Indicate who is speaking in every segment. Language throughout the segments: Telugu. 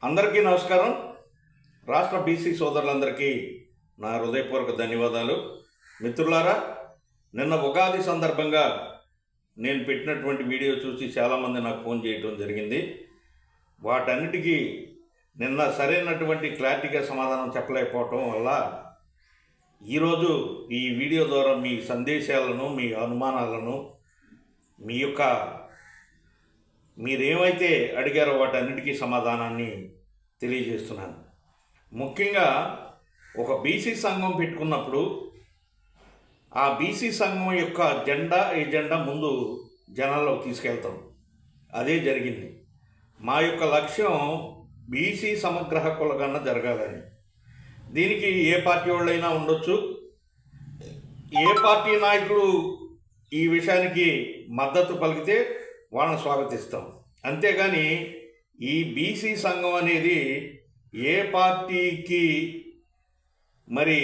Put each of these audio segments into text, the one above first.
Speaker 1: అందరికీ నమస్కారం. రాష్ట్ర బీసీ సోదరులందరికీ నా హృదయపూర్వక ధన్యవాదాలు. మిత్రులారా, నిన్న ఉగాది సందర్భంగా నేను పెట్టినటువంటి వీడియో చూసి చాలామంది నాకు ఫోన్ చేయడం జరిగింది. వాటన్నిటికీ నిన్న సరైనటువంటి క్లారిటీగా సమాధానం చెప్పలేకపోవటం వల్ల ఈరోజు ఈ వీడియో ద్వారా మీ సందేశాలను, మీ అనుమానాలను, మీరేమైతే అడిగారో వాటన్నిటికీ సమాధానాన్ని తెలియజేస్తున్నాను. ముఖ్యంగా ఒక బీసీ సంఘం పెట్టుకున్నప్పుడు ఆ బీసీ సంఘం యొక్క ఎజెండా ముందు జనాల్లోకి తీసుకెళ్తాం. అదే జరిగింది. మా యొక్క లక్ష్యం బీసీ సమగ్ర హక్కులకన్నా జరగాలని. దీనికి ఏ పార్టీ వాళ్ళైనా ఉండొచ్చు, ఏ పార్టీ నాయకులు ఈ విషయానికి మద్దతు పలికితే వాళ్ళని స్వాగతిస్తాం. అంతేగాని ఈ బీసీ సంఘం అనేది ఏ పార్టీకి మరి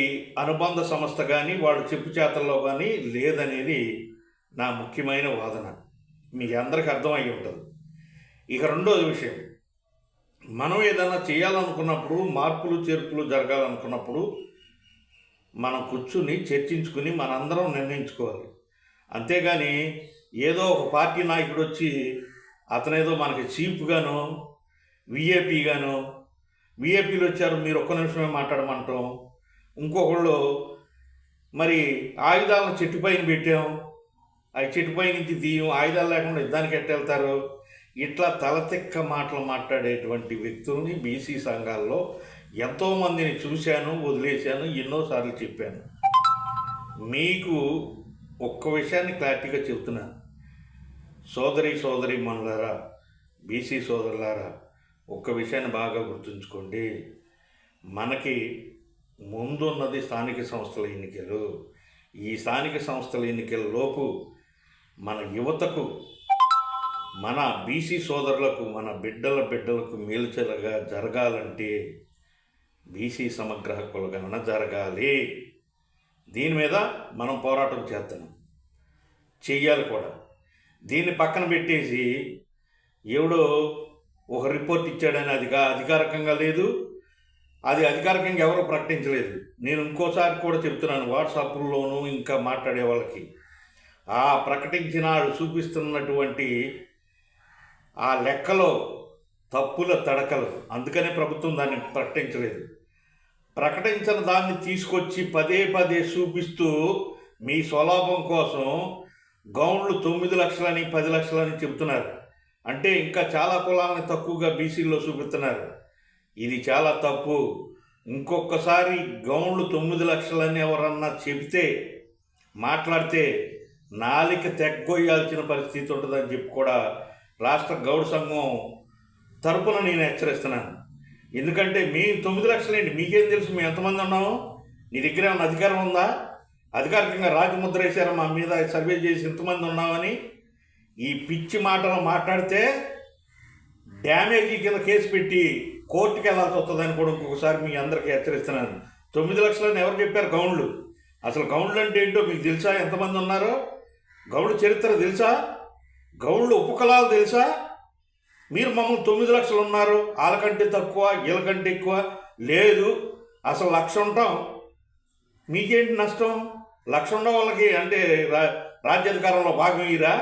Speaker 1: అనుబంధ సంస్థ కానీ వాళ్ళు చెప్పు చేతల్లో కానీ లేదనేది నా ముఖ్యమైన వాదన. మీకు అందరికీ అర్థమయ్యి ఉంటుంది. ఇక రెండోది విషయం, మనం ఏదైనా చేయాలనుకున్నప్పుడు, మార్పులు చేర్పులు జరగాలనుకున్నప్పుడు మనం కూర్చుని చర్చించుకుని మనందరం నిర్ణయించుకోవాలి. అంతేగాని ఏదో ఒక పార్టీ నాయకుడు వచ్చి అతనేదో మనకి చీప్గానో విఏపీలు వచ్చారు మీరు ఒక్క నిమిషమే మాట్లాడమంటాం, ఇంకొకళ్ళు మరి ఆయుధాలను చెట్టుపైన పెట్టాం, అవి చెట్టుపై నుంచి తీయం, ఆయుధాలు లేకుండా యుద్ధానికి ఎట్టెళ్తారు, ఇట్లా తలతిక్క మాటలు మాట్లాడేటువంటి వ్యక్తుల్ని బీసీ సంఘాల్లో ఎంతోమందిని చూశాను, వదిలేశాను, ఎన్నోసార్లు చెప్పాను. మీకు ఒక్క విషయాన్ని క్లారిటీగా చెబుతున్నాను. సోదరి మనులారా, బీసీ సోదరులారా, ఒక్క విషయాన్ని బాగా గుర్తుంచుకోండి. మనకి ముందున్నది స్థానిక సంస్థల ఎన్నికలు. ఈ స్థానిక సంస్థల ఎన్నికల లోపు మన యువతకు, మన బీసీ సోదరులకు, మన బిడ్డలకు మేలుచెలగా జరగాలంటే బీసీ సమగ్ర హక్కుల గణన జరగాలి. దీని మీద మనం పోరాటం చేస్తున్నాం, చెయ్యాలి కూడా. దీన్ని పక్కన పెట్టేసి ఎవడో ఒక రిపోర్ట్ ఇచ్చాడని అది అధికారికంగా లేదు, అది అధికారికంగా ఎవరో ప్రకటించలేదు. నేను ఇంకోసారి కూడా చెప్తున్నాను, వాట్సాప్లోనూ ఇంకా మాట్లాడే వాళ్ళకి, ఆ ప్రకటించిన వాళ్ళు చూపిస్తున్నటువంటి ఆ లెక్కలో తప్పుల తడకలు. అందుకనే ప్రభుత్వం దాన్ని ప్రకటించలేదు. ప్రకటించిన దాన్ని తీసుకొచ్చి పదే చూపిస్తూ మీ స్వలాభం కోసం గౌన్లు 9 లక్షలని 10 లక్షలని చెబుతున్నారు. అంటే ఇంకా చాలా కులాలని తక్కువగా బీసీల్లో చూపిస్తున్నారు. ఇది చాలా తప్పు. ఇంకొకసారి గౌన్లు 9 లక్షలని ఎవరన్నా చెబితే, మాట్లాడితే నాలిక తెగ్గొయ్యాల్సిన పరిస్థితి ఉంటుందని చెప్పి కూడా రాష్ట్ర గౌడ సంఘం తరపున నేను హెచ్చరిస్తున్నాను. ఎందుకంటే మీ 9 లక్షలేంటి, మీకేం తెలుసు మేము ఎంతమంది ఉన్నామో? నీ దగ్గర ఏమైనా అధికారం ఉందా? అధికారికంగా రాజముద్ర వేశారా మా మీద సర్వే చేసి ఇంతమంది ఉన్నామని? ఈ పిచ్చి మాటలు మాట్లాడితే డ్యామేజీ కింద కేసు పెట్టి కోర్టుకి వెళ్ళాల్సి వస్తుందని కూడా ఇంకొకసారి మీ అందరికీ హెచ్చరిస్తున్నాను. 9 లక్షలని ఎవరు చెప్పారు? గౌండ్లు. అసలు గౌండ్లు అంటే ఏంటో మీకు తెలుసా? ఎంతమంది ఉన్నారో? గౌండ్ల చరిత్ర తెలుసా? గౌండ్లు ఉపకులాలు తెలుసా? మీరు మమ్మల్ని 9 లక్షలు ఉన్నారు, వాళ్ళకంటే తక్కువ, వీళ్ళకంటే ఎక్కువ లేదు, అసలు 1,00,000 ఉంటాం, మీకేంటి నష్టం? 1,00,000 ఉన్న వాళ్ళకి అంటే రాజ్యాధికారంలో భాగం ఇరా?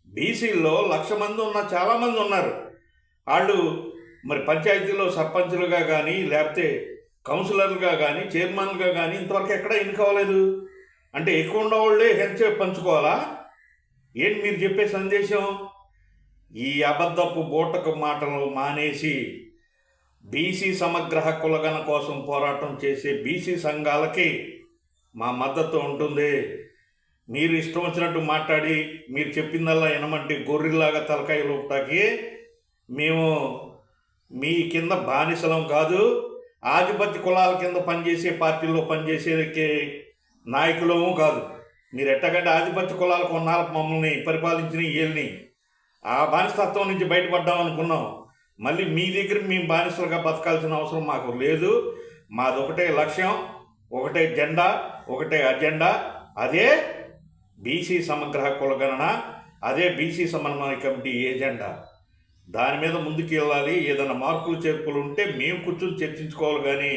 Speaker 1: బీసీల్లో 1,00,000 మంది ఉన్న చాలామంది ఉన్నారు. వాళ్ళు మరి పంచాయతీలో సర్పంచులుగా కానీ, లేకపోతే కౌన్సిలర్లుగా కానీ, చైర్మన్లుగా కానీ ఇంతవరకు ఎక్కడ ఎన్నుకోలేదు. అంటే ఎక్కువ ఉన్నవాళ్ళే హెంచే పంచుకోవాలా? ఏంటి మీరు చెప్పే సందేశం? ఈ అబద్ధపు బూటకు మాటలు మానేసి బీసీ సమగ్ర హక్కుల గణన కోసం పోరాటం చేసే బీసీ సంఘాలకి మా మద్దతు ఉంటుంది. మీరు ఇష్టం వచ్చినట్టు మాట్లాడి మీరు చెప్పిందల్లా వినమంటే గొర్రెల్లాగా తలకాయలు ఊపటాకి మేము మీ కింద బానిసలం కాదు. ఆధిపత్య కులాల కింద పనిచేసే పార్టీల్లో పనిచేసే నాయకులము కాదు. మీరు ఎట్టగంటే ఆధిపత్య కులాలకు కొన్నాళ్ళకు మమ్మల్ని పరిపాలించిన వీళ్ళని ఆ బానిసత్వం నుంచి బయటపడ్డాం అనుకున్నాం. మళ్ళీ మీ దగ్గర మేము బానిసలుగా బతకాల్సిన అవసరం మాకు లేదు. మాది ఒకటే లక్ష్యం, ఒకటే జెండా, ఒకటే అజెండా. అదే బీసీ సమగ్ర హక్కుల గణన, అదే బీసీ సమన్వయ కమిటీ ఏజెండా. దాని మీద ముందుకు వెళ్ళాలి. ఏదైనా మార్పులు చేర్పులు ఉంటే మేము కూర్చొని చర్చించుకోవాలి. కానీ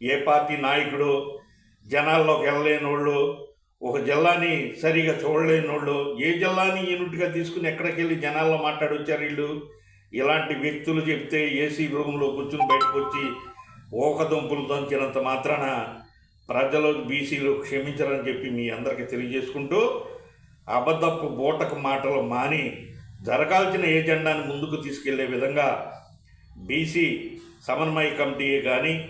Speaker 1: ఏ పార్టీ నాయకుడు జనాల్లోకి వెళ్ళలేని వాళ్ళు, ఒక జిల్లాని సరిగా చూడలేని వాళ్ళు, ఏ జిల్లాని యూనిట్గా తీసుకుని ఎక్కడికి వెళ్ళి జనాల్లో మాట్లాడొచ్చారు వీళ్ళు. ఇలాంటి వ్యక్తులు చెప్తే ఏసీ రూమ్లో కూర్చుని బయటకు వచ్చి ఊకదుంపులు దంచినంత మాత్రాన ప్రజలు బీసీలు క్షమించరని చెప్పి మీ అందరికీ తెలియజేసుకుంటూ, అబద్ధపు బూటకు మాటలు మాని జరగాల్సిన ఏజెండాని ముందుకు తీసుకెళ్లే విధంగా బీసీ సమన్వయ కమిటీయే కానీ,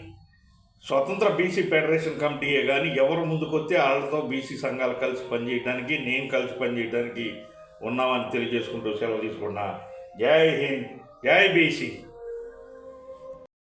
Speaker 1: స్వతంత్ర బీసీ ఫెడరేషన్ కమిటీయే కానీ ఎవరు ముందుకొస్తే వాళ్ళతో బీసీ సంఘాలు కలిసి పనిచేయడానికి, నేను కలిసి పనిచేయడానికి ఉన్నామని తెలియజేసుకుంటూ సెలవు తీసుకున్నా. జై హింద్, జై బీసీ.